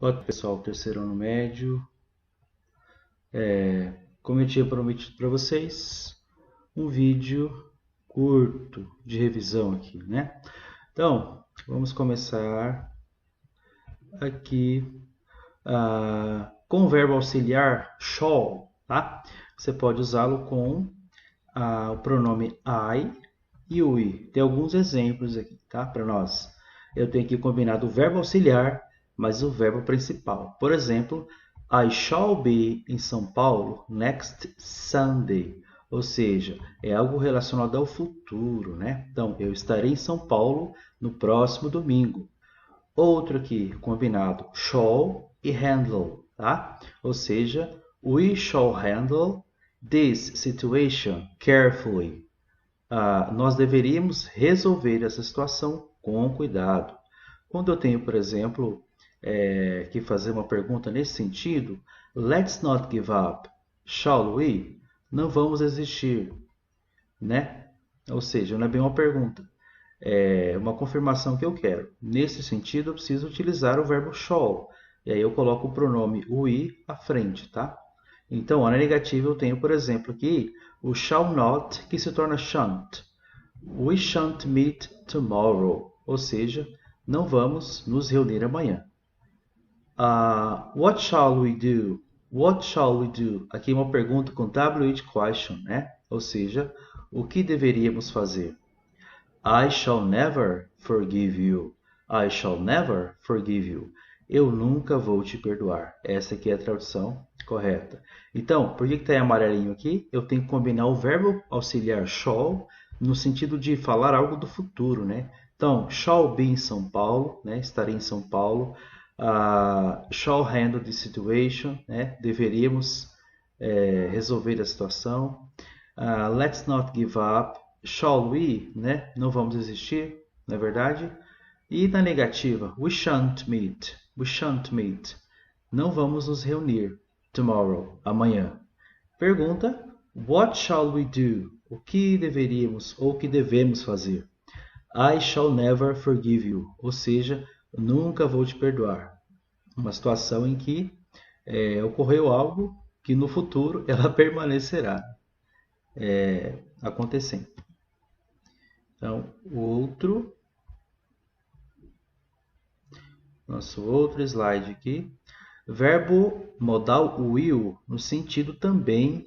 Olá pessoal, terceiro ano médio. Como eu tinha prometido para vocês, um vídeo curto de revisão aqui, né? Então, vamos começar aqui com o verbo auxiliar shall, tá? Você pode usá-lo com o pronome I e we. Tem alguns exemplos aqui, tá? Para nós. Eu tenho aqui combinado o verbo auxiliar, mas o verbo principal. Por exemplo, I shall be em São Paulo next Sunday. Ou seja, é algo relacionado ao futuro, né? Então, eu estarei em São Paulo no próximo domingo. Outro aqui combinado, shall e handle, tá? Ou seja, we shall handle this situation carefully. Nós deveríamos resolver essa situação com cuidado. Quando eu tenho, por exemplo, que fazer uma pergunta nesse sentido, let's not give up, shall we? Não vamos desistir, né? Ou seja, não é bem uma pergunta, é uma confirmação que eu quero. Nesse sentido, eu preciso utilizar o verbo shall, e aí eu coloco o pronome we à frente, tá? Então, na negativa eu tenho, por exemplo, aqui o shall not, que se torna shan't. We shan't meet tomorrow, ou seja, não vamos nos reunir amanhã. What shall we do? What shall we do? Aqui é uma pergunta com WH question, né? Ou seja, o que deveríamos fazer? I shall never forgive you. I shall never forgive you. Eu nunca vou te perdoar. Essa aqui é a tradução correta. Então, por que está em amarelinho aqui? Eu tenho que combinar o verbo auxiliar shall no sentido de falar algo do futuro, né? Então, shall be em São Paulo, né? Estarei em São Paulo. Shall handle the situation, né? Deveríamos resolver a situação. Let's not give up. Shall we, né? Não vamos desistir, não é verdade? E na negativa, we shan't meet. We shan't meet. Não vamos nos reunir. Tomorrow, amanhã. Pergunta, what shall we do? O que deveríamos ou o que devemos fazer? I shall never forgive you. Ou seja, nunca vou te perdoar. Uma situação em que ocorreu algo que no futuro ela permanecerá acontecendo. Então, nosso outro slide aqui. Verbo modal will, no sentido também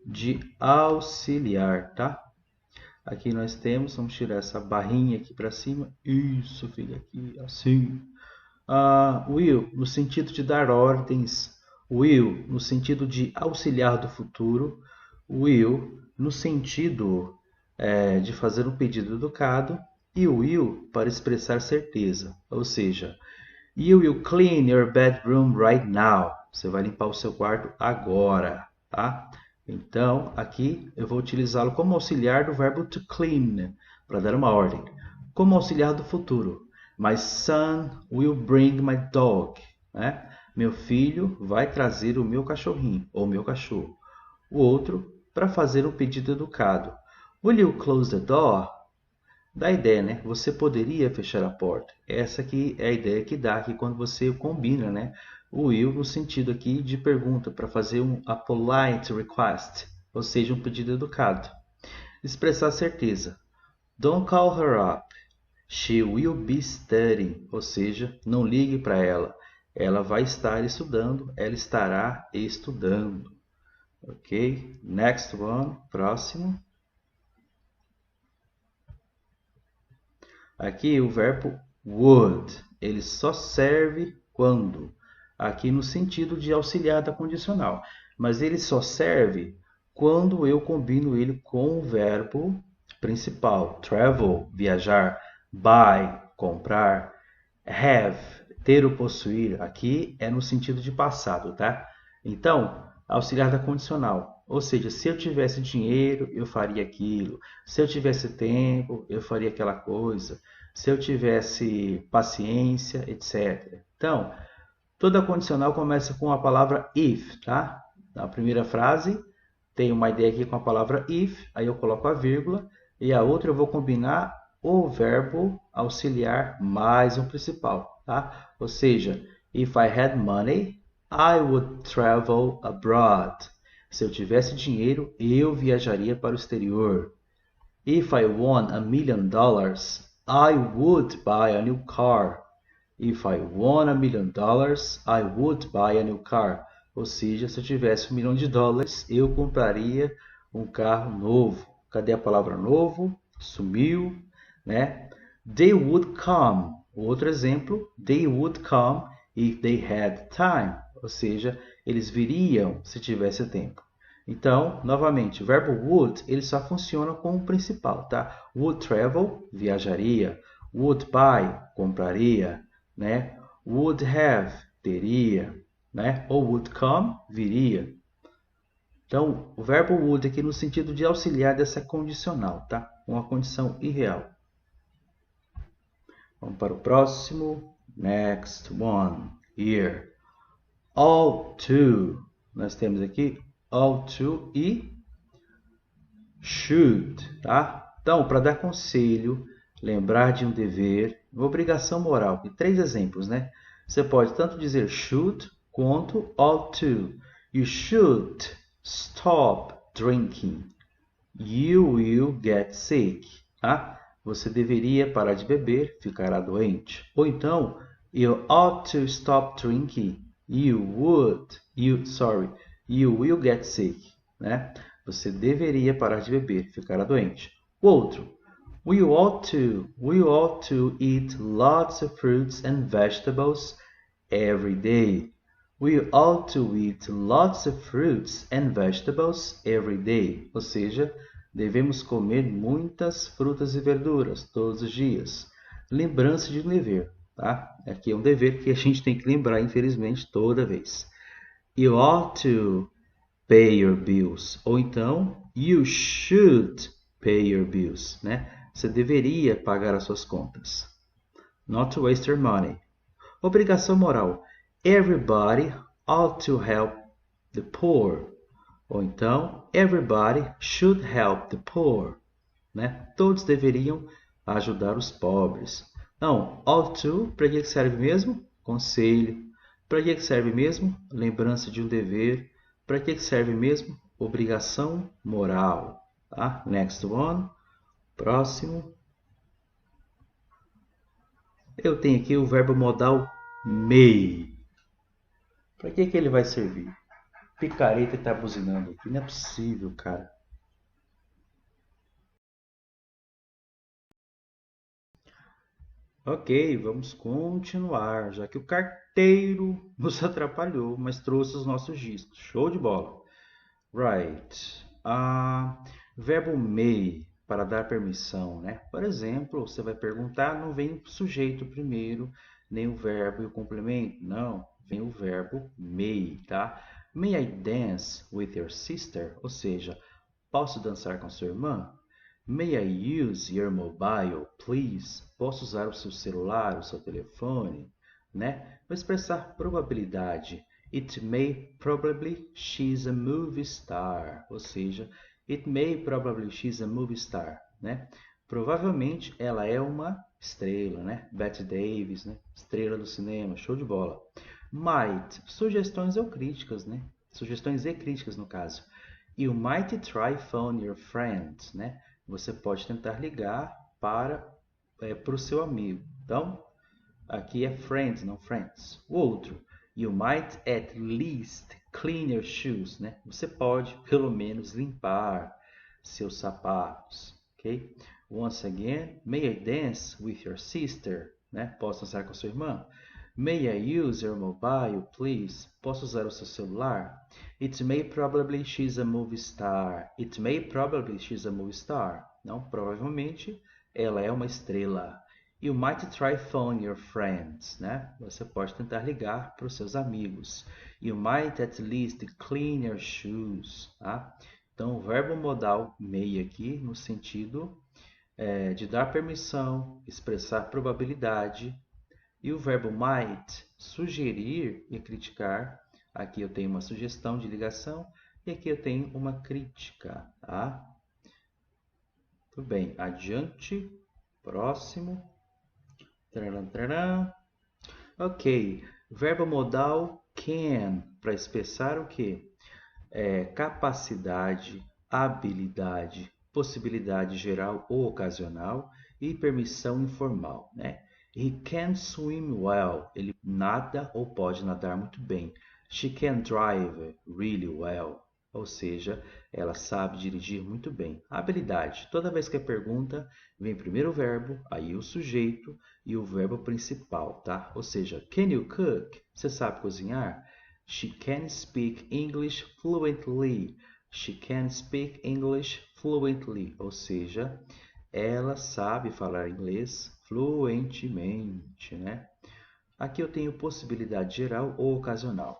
de auxiliar, tá? Aqui nós temos, vamos tirar essa barrinha aqui para cima. Isso, fica aqui assim. Will, no sentido de dar ordens. Will, no sentido de auxiliar do futuro. Will, no sentido de fazer um pedido educado. E will, para expressar certeza. Ou seja, you will clean your bedroom right now. Você vai limpar o seu quarto agora, tá? Então, aqui eu vou utilizá-lo como auxiliar do verbo to clean, para dar uma ordem. Como auxiliar do futuro. My son will bring my dog. Né? Meu filho vai trazer o meu cachorrinho, ou meu cachorro. O outro, para fazer um pedido educado. Will you close the door? Dá a ideia, né? Você poderia fechar a porta. Essa aqui é a ideia que dá aqui quando você combina, né? O will no sentido aqui de pergunta, para fazer a polite request, ou seja, um pedido educado. Expressar certeza. Don't call her up. She will be studying, ou seja, não ligue para ela. Ela vai estar estudando, ela estará estudando. Ok? Next one, próximo. Aqui o verbo would, ele só serve quando? Aqui no sentido de auxiliar da condicional. Mas ele só serve quando eu combino ele com o verbo principal. Travel, viajar. Buy, comprar. Have, ter ou possuir. Aqui é no sentido de passado, tá? Então, auxiliar da condicional. Ou seja, se eu tivesse dinheiro, eu faria aquilo. Se eu tivesse tempo, eu faria aquela coisa. Se eu tivesse paciência, etc. Então, toda condicional começa com a palavra if, tá? Na primeira frase, tem uma ideia aqui com a palavra if, aí eu coloco a vírgula, e a outra eu vou combinar o verbo auxiliar mais um principal, tá? Ou seja, If I had money, I would travel abroad. Se eu tivesse dinheiro, eu viajaria para o exterior. If I won $1 million, I would buy a new car. If I won $1 million, I would buy a new car. Ou seja, se eu tivesse $1 milhão, eu compraria um carro novo. Cadê a palavra novo? Sumiu, né? They would come. Outro exemplo, they would come if they had time. Ou seja, eles viriam se tivesse tempo. Então, novamente, o verbo would, ele só funciona como principal, tá? Would travel, viajaria. Would buy, compraria, né? Would have, teria, né? Ou would come, viria. Então, o verbo would aqui no sentido de auxiliar dessa condicional, tá? Uma condição irreal. Vamos para o próximo. Next one. Here. All to. Nós temos aqui all to e should, tá? Então, para dar conselho, lembrar de um dever, uma obrigação moral. E 3 exemplos, né? Você pode tanto dizer should quanto ought to. You should stop drinking. You will get sick, tá? Você deveria parar de beber, ficará doente. Ou então, you ought to stop drinking. You will get sick, né? Você deveria parar de beber, ficará doente. O outro, we ought to eat lots of fruits and vegetables every day. We ought to eat lots of fruits and vegetables every day. Ou seja, devemos comer muitas frutas e verduras todos os dias. Lembrança de um dever, tá? Aqui é um dever que a gente tem que lembrar, infelizmente, toda vez. You ought to pay your bills. Ou então, you should pay your bills, né? Você deveria pagar as suas contas. Not to waste your money. Obrigação moral. Everybody ought to help the poor. Ou então, everybody should help the poor, né? Todos deveriam ajudar os pobres. Não, ought to, para que serve mesmo? Conselho. Para que serve mesmo? Lembrança de um dever. Para que serve mesmo? Obrigação moral. Tá? Next one. Próximo. Eu tenho aqui o verbo modal may. Para que ele vai servir? Picareta está buzinando aqui. Não é possível, cara. Ok, vamos continuar, já que o carteiro nos atrapalhou, mas trouxe os nossos discos. Show de bola. Right. Verbo may, para dar permissão, né? Por exemplo, você vai perguntar, não vem o sujeito primeiro, nem o verbo e o complemento. Não, vem o verbo may, tá? May I dance with your sister? Ou seja, posso dançar com sua irmã? May I use your mobile, please? Posso usar o seu celular, o seu telefone? Né? Vou expressar probabilidade. It may probably she's a movie star. Ou seja, it may probably she's a movie star. Né? Provavelmente ela é uma estrela, né? Bette Davis, né? Estrela do cinema, show de bola. Might, sugestões ou críticas, né? Sugestões e críticas no caso. You might try phone your friend, né? Você pode tentar ligar para o seu amigo. Então, aqui é friends, não friends. O outro, you might at least clean your shoes, né? Você pode, pelo menos, limpar seus sapatos, ok? Once again, may I dance with your sister, né? Posso dançar com sua irmã? May I use your mobile, please? Posso usar o seu celular? It may probably she's a movie star. It may probably she's a movie star. Não, provavelmente ela é uma estrela. You might try phone your friends, né? Você pode tentar ligar para os seus amigos. You might at least clean your shoes, tá? Então, o verbo modal may aqui no sentido de dar permissão, expressar probabilidade. E o verbo might, sugerir e criticar. Aqui eu tenho uma sugestão de ligação e aqui eu tenho uma crítica, tá? Tudo bem, adiante, próximo. Tcharam, tcharam. Ok, Verbo modal can, para expressar o quê? Capacidade, habilidade, possibilidade geral ou ocasional e permissão informal, né? He can swim well. Ele nada ou pode nadar muito bem. She can drive really well. Ou seja, ela sabe dirigir muito bem. Habilidade. Toda vez que é pergunta, vem primeiro o verbo, aí o sujeito e o verbo principal, tá? Ou seja, can you cook? Você sabe cozinhar? She can speak English fluently. She can speak English fluently. Ou seja, ela sabe falar inglês fluentemente, né? Aqui eu tenho possibilidade geral ou ocasional.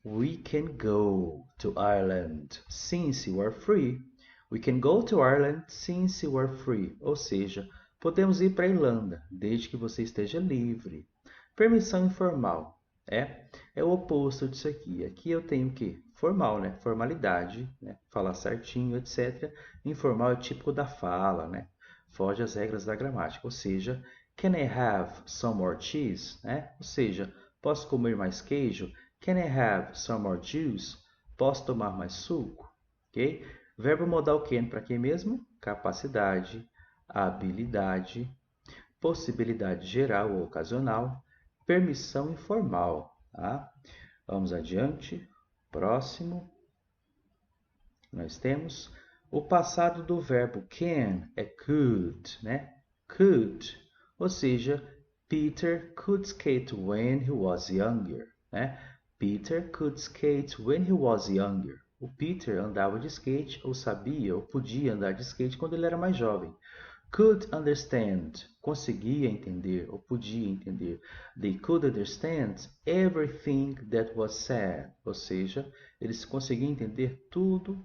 We can go to Ireland since you are free. We can go to Ireland since you are free. Ou seja, podemos ir para a Irlanda desde que você esteja livre. Permissão informal é o oposto disso aqui. Aqui eu tenho que formal, né? Formalidade, né? Falar certinho, etc. Informal é típico da fala, né? Foge às regras da gramática. Ou seja, can I have some more cheese? Né? Ou seja, posso comer mais queijo? Can I have some more juice? Posso tomar mais suco? Ok? Verbo modal can para quê mesmo? Capacidade, habilidade, possibilidade geral ou ocasional, permissão informal. Tá? Vamos adiante. Próximo. Nós temos o passado do verbo can é could, né? Could. Ou seja, Peter could skate when he was younger, né? Peter could skate when he was younger. O Peter andava de skate, ou sabia, ou podia andar de skate quando ele era mais jovem. Could understand, conseguia entender, ou podia entender. They could understand everything that was said. Ou seja, eles conseguiam entender tudo,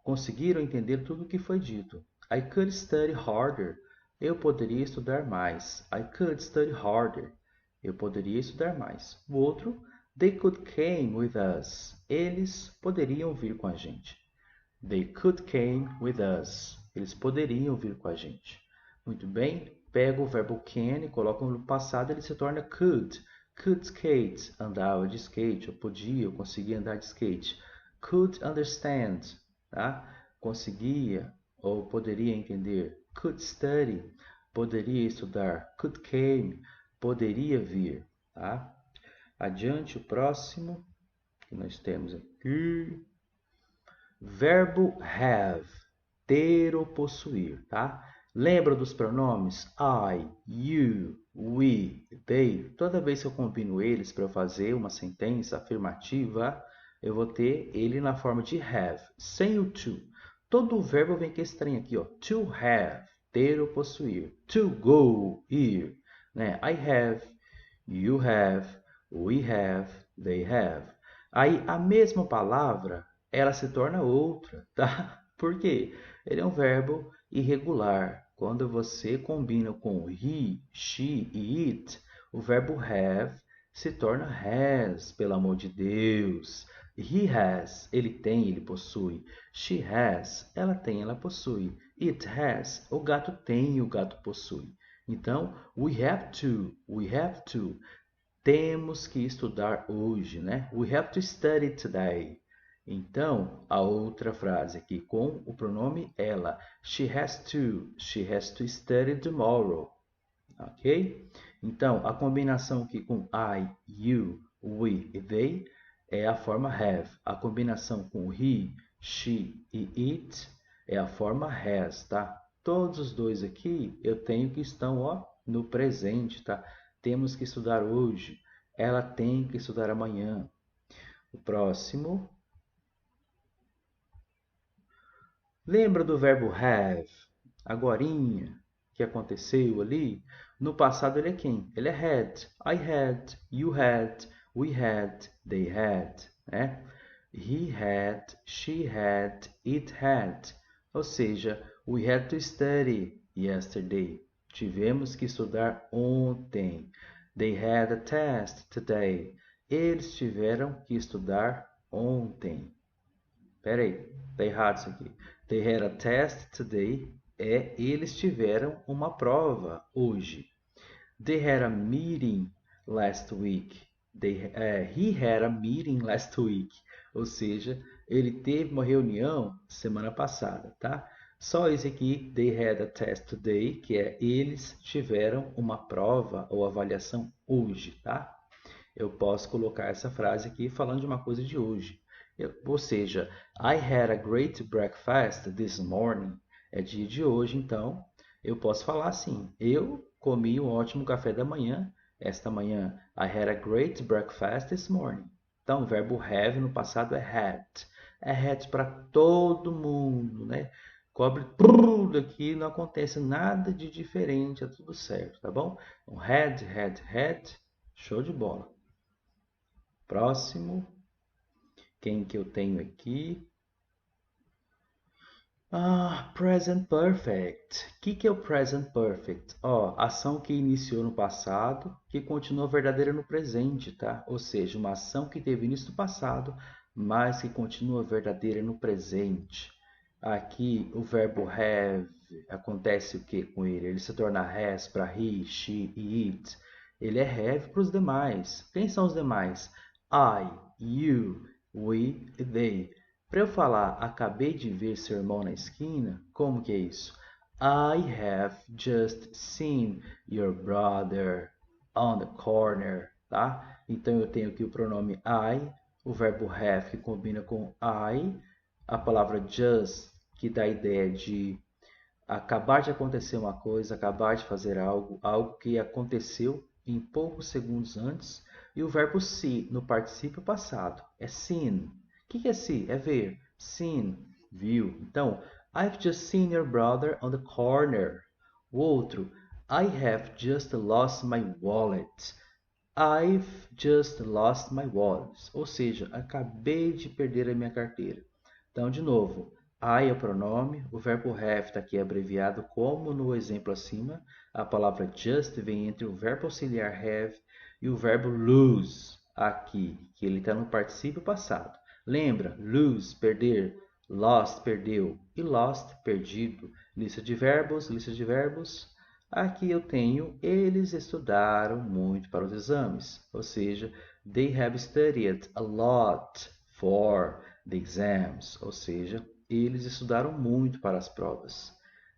conseguiram entender tudo o que foi dito. I could study harder. Eu poderia estudar mais. I could study harder. Eu poderia estudar mais. O outro, they could came with us. Eles poderiam vir com a gente. They could came with us. Eles poderiam vir com a gente. Muito bem. Pega o verbo can e coloca no passado, ele se torna could. Could skate. Andava de skate. Ou podia, ou conseguia andar de skate. Could understand. Tá? Conseguia ou poderia entender. Could study. Poderia estudar. Could came. Poderia vir. Tá? Adiante, o próximo que nós temos aqui. Verbo have, ter ou possuir, tá? Lembra dos pronomes I, you, we, they? Toda vez que eu combino eles para eu fazer uma sentença afirmativa, eu vou ter ele na forma de have, sem o to. Todo o verbo vem com esse trem aqui, ó. To have, ter ou possuir. To go, ir, né? I have, you have, we have, they have. Aí a mesma palavra ela se torna outra, tá? Por quê? Ele é um verbo irregular. Quando você combina com he, she e it, o verbo have se torna has, pelo amor de Deus. He has, ele tem, ele possui. She has, ela tem, ela possui. It has, o gato tem, o gato possui. Então, we have to. Temos que estudar hoje, né? We have to study today. Então, a outra frase aqui com o pronome ela. She has to study tomorrow. Ok? Então, a combinação aqui com I, you, we e they é a forma have. A combinação com he, she e it é a forma has, tá? Todos os dois aqui eu tenho que estão, ó, no presente, tá? Temos que estudar hoje. Ela tem que estudar amanhã. O próximo. Lembra do verbo have? Agorinha, que aconteceu ali? No passado ele é quem? Ele é had. I had, you had, we had, they had. Né? He had, she had, it had. Ou seja, we had to study yesterday. Tivemos que estudar ontem. They had a test today. Eles tiveram que estudar ontem. Peraí, tá errado isso aqui. They had a test today. Eles tiveram uma prova hoje. They had a meeting last week. He had a meeting last week. Ou seja, ele teve uma reunião semana passada, tá? Só esse aqui, they had a test today, que é eles tiveram uma prova ou avaliação hoje, tá? Eu posso colocar essa frase aqui falando de uma coisa de hoje. Ou seja, I had a great breakfast this morning. É dia de hoje, então eu posso falar assim: eu comi um ótimo café da manhã esta manhã. I had a great breakfast this morning. Então, o verbo have no passado é had. É had para todo mundo, né? Cobre tudo aqui, não acontece nada de diferente, é tudo certo, tá bom? Então, had, show de bola. Próximo, quem que eu tenho aqui? Present Perfect. O que é o Present Perfect? Ação que iniciou no passado, que continua verdadeira no presente, tá? Ou seja, uma ação que teve início no passado, mas que continua verdadeira no presente. Aqui, o verbo have, acontece o que com ele? Ele se torna has para he, she e it. Ele é have para os demais. Quem são os demais? I, you, we e they. Para eu falar, acabei de ver seu irmão na esquina, como que é isso? I have just seen your brother on the corner, tá? Então eu tenho aqui o pronome I, o verbo have que combina com I, a palavra just que dá a ideia de acabar de acontecer uma coisa, acabar de fazer algo, algo que aconteceu em poucos segundos antes, e o verbo see no particípio passado, é seen. O que é see? É ver. Seen, viu. Então, I've just seen your brother on the corner. O outro, I have just lost my wallet. I've just lost my wallet. Ou seja, acabei de perder a minha carteira. Então, de novo, I é o pronome, o verbo have está aqui abreviado como no exemplo acima. A palavra just vem entre o verbo auxiliar have e o verbo lose, aqui, que ele está no particípio passado. Lembra? Lose, perder. Lost, perdeu. E lost, perdido. Lista de verbos, lista de verbos. Aqui eu tenho, eles estudaram muito para os exames. Ou seja, they have studied a lot for the exams. Ou seja, eles estudaram muito para as provas.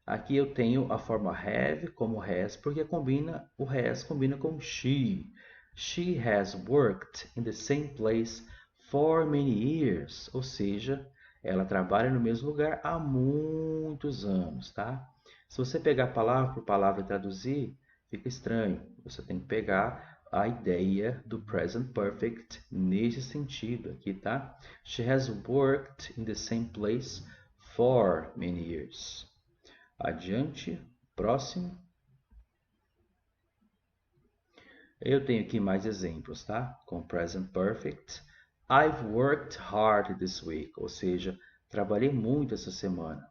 Aqui eu tenho a forma have como has, porque o has combina com she. She has worked in the same place for many years. Ou seja, ela trabalha no mesmo lugar há muitos anos, tá? Se você pegar palavra por palavra e traduzir, fica estranho. Você tem que pegar a ideia do present perfect nesse sentido aqui, tá? She has worked in the same place for many years. Adiante, próximo. Eu tenho aqui mais exemplos, tá? Com present perfect. I've worked hard this week, ou seja, trabalhei muito essa semana.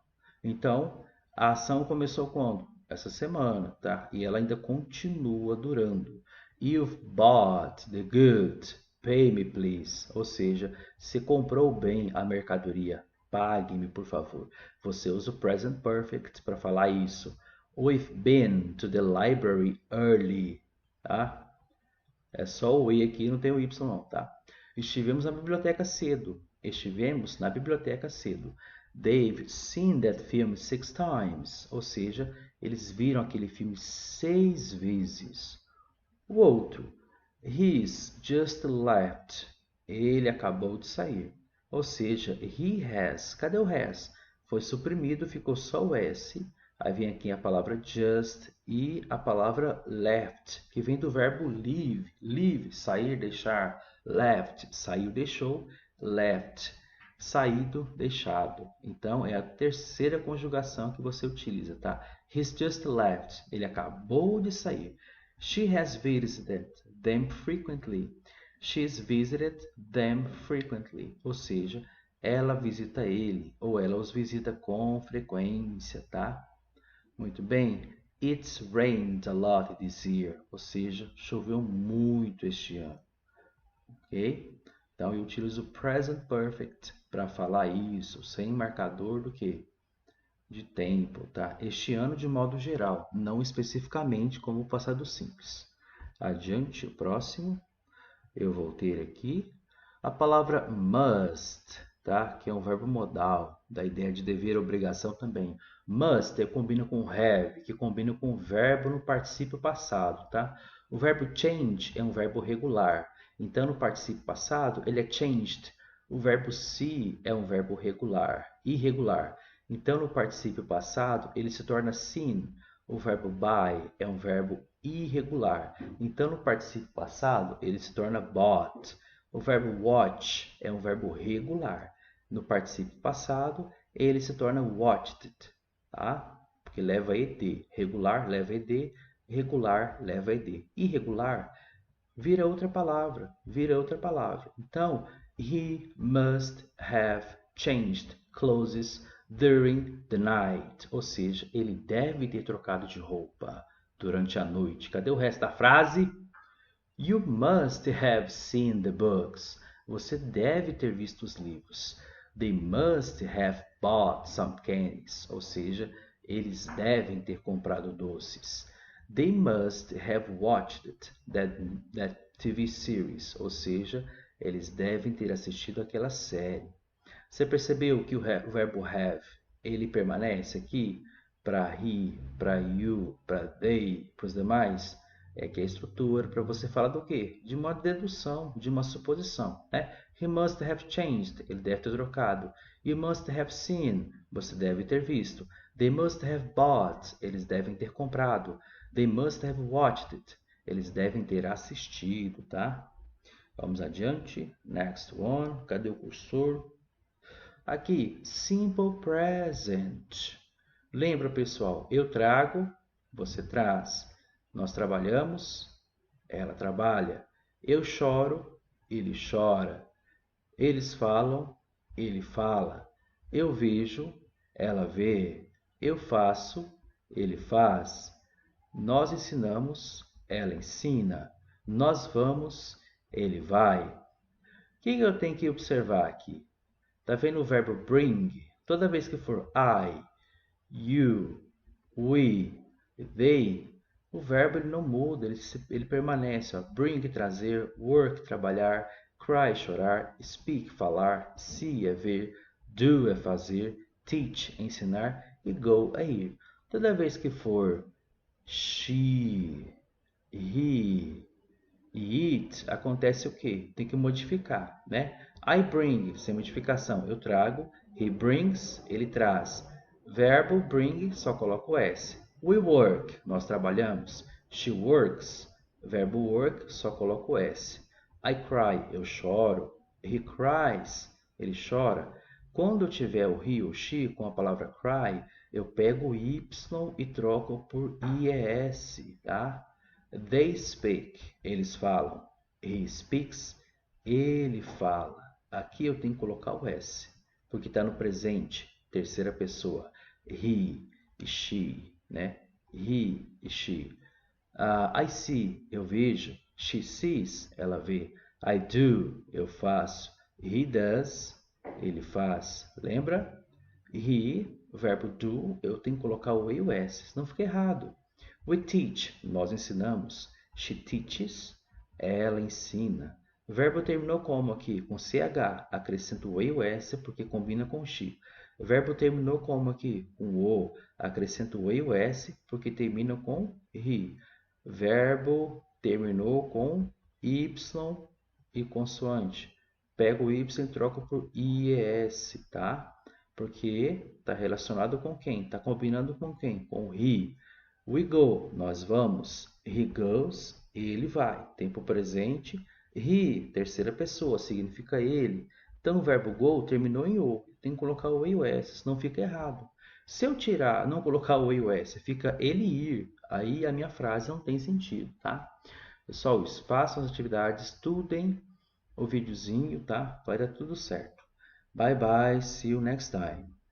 Então, a ação começou quando? Essa semana, tá? E ela ainda continua durando. You've bought the good, pay me please. Ou seja, se comprou bem a mercadoria, pague-me por favor. Você usa o present perfect para falar isso. We've been to the library early, tá? É só o E aqui, não tem o Y não, tá? Estivemos na biblioteca cedo. Estivemos na biblioteca cedo. They've seen that film 6 times. Ou seja, eles viram aquele filme 6 vezes. O outro, he's just left. Ele acabou de sair. Ou seja, he has. Cadê o has? Foi suprimido, ficou só o S. Aí vem aqui a palavra just e a palavra left, que vem do verbo leave. Leave, sair, deixar. Left, saiu, deixou. Left, saído, deixado. Então, é a terceira conjugação que você utiliza, tá? He's just left. Ele acabou de sair. She has visited them frequently. She's visited them frequently. Ou seja, ela visita ele ou ela os visita com frequência, tá? Muito bem. It's rained a lot this year. Ou seja, choveu muito este ano. Ok? Então eu utilizo o present perfect para falar isso, sem marcador do que? De tempo, tá? Este ano de modo geral, não especificamente como o passado simples. Adiante, o próximo. eu vou ter aqui a palavra must, tá? Que é um verbo modal, da ideia de dever, obrigação também. Must combina com have, que combina com o verbo no particípio passado, tá? O verbo change é um verbo regular, então no particípio passado ele é changed. O verbo see é um verbo regular, irregular. Então no particípio passado ele se torna seen. O verbo buy é um verbo irregular. Então no particípio passado ele se torna bought. O verbo watch é um verbo regular. No particípio passado, ele se torna watched, tá? Porque leva ed. Regular leva ed, regular leva ed. Irregular vira outra palavra, vira outra palavra. Então, he must have changed clothes during the night. Ou seja, ele deve ter trocado de roupa durante a noite. Cadê o resto da frase? You must have seen the books. Você deve ter visto os livros. They must have bought some candies. Ou seja, eles devem ter comprado doces. They must have watched that TV series. Ou seja, eles devem ter assistido aquela série. Você percebeu que o verbo have, ele permanece aqui para he, para you, para they, para os demais? É que é a estrutura para você falar do quê? De uma dedução, de uma suposição, né? He must have changed, ele deve ter trocado. You must have seen, você deve ter visto. They must have bought, eles devem ter comprado. They must have watched it, eles devem ter assistido, tá? Vamos adiante. Next one, cadê o cursor? Aqui, simple present. Lembra, pessoal? Eu trago, você traz. Nós trabalhamos, ela trabalha. Eu choro, ele chora. Eles falam, ele fala. Eu vejo, ela vê. Eu faço, ele faz. Nós ensinamos, ela ensina. Nós vamos, ele vai. O que eu tenho que observar aqui? Tá vendo o verbo bring? Toda vez que for I, you, we, they, o verbo ele não muda, ele permanece. Ó. Bring, trazer, work, trabalhar, cry, chorar, speak, falar, see, é ver, do, é fazer, teach, ensinar e go, é ir. Toda vez que for she, he e it, acontece o quê? Tem que modificar, né? I bring, sem modificação, eu trago. He brings, ele traz. Verbo bring, só coloco o S. We work, nós trabalhamos. She works, verbo work, só coloco o S. I cry, eu choro. He cries, ele chora. Quando eu tiver o he ou she com a palavra cry, eu pego o Y e troco por IES, tá? They speak, eles falam. He speaks, ele fala. Aqui eu tenho que colocar o S, porque está no presente, terceira pessoa. He e she, né? He e she. I see, eu vejo. She sees, ela vê. I do, eu faço. He does, ele faz. Lembra? He, o verbo do, eu tenho que colocar o E e o S, senão fica errado. We teach, nós ensinamos. She teaches, ela ensina. O verbo terminou como aqui? Com CH. Acrescento o E e o S porque combina com she. O verbo terminou como aqui? Com o. Acrescento o E e o S porque termina com he. Verbo terminou com Y e consoante. Pego o Y e troco por IES, tá? Porque está relacionado com quem? Está combinando com quem? Com he. We go, nós vamos. He goes, ele vai. Tempo presente. He, terceira pessoa, significa ele. Então, o verbo go terminou em o. Tem que colocar o e e o s, senão fica errado. Se eu tirar, não colocar o e e o s, fica ele ir. Aí a minha frase não tem sentido, tá? Pessoal, façam as atividades, estudem o videozinho, tá? Vai dar tudo certo. Bye bye, see you next time.